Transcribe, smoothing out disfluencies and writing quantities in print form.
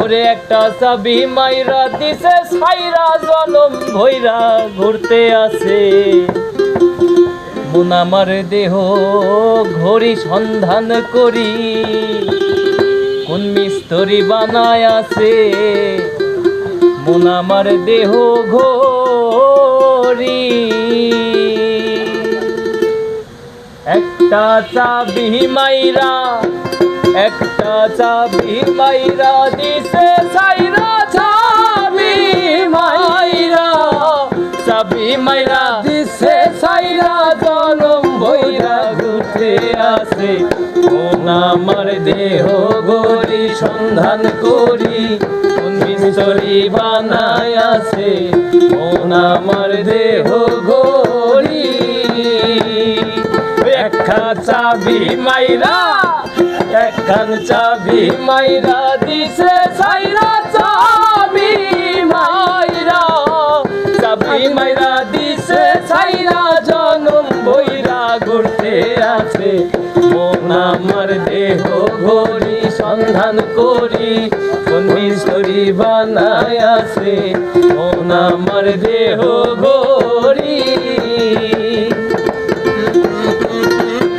ওরে একটা চাবি মাইরা দিছে ছাইরা জনম ভইরা ঘুরতে আছে মন আমার দেহ ঘড়ি সন্ধান করি কোন মিস্ত্রি বানায় আছে মন আমার দেহ ঘড়ি একটা চাবি মাইরা দিছে ছাইরা চাবি মাইরা দিছে ছাইরা জনম ভইরা ঘুরতে আছে কোন আমার দেহ ঘড়ি সন্ধান করি কোন মিস্ত্রি বানায় আছে কোন আমার দেহ ঘড়ি একখান চাবি মাইরা দিছে ছাইরা চাবি মাইরা দিছে ছাইরা জনম ভইরা ঘুরতে আছে মন আমার দেহ ঘড়ি সন্ধান করি কোন মিস্ত্রি বানায় আছে মন আমার দেহ ঘড়ি